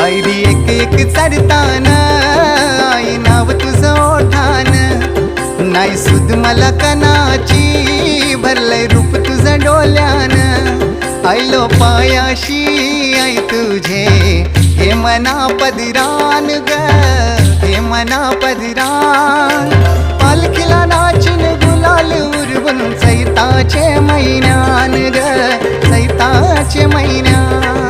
पायरी एक एक चढताना आई नाव तुझं ओठान, नाही सुद मला कणाची भरलंय रूप तुझं डोल्यान, आयलो पायाशी आई तुझे हे मना पदिरान ग, हे मना पदिरान, पालखीला नाचिन गुलाल उरवून चैताचे महिन्यान ग, चैताचे महिन्यान.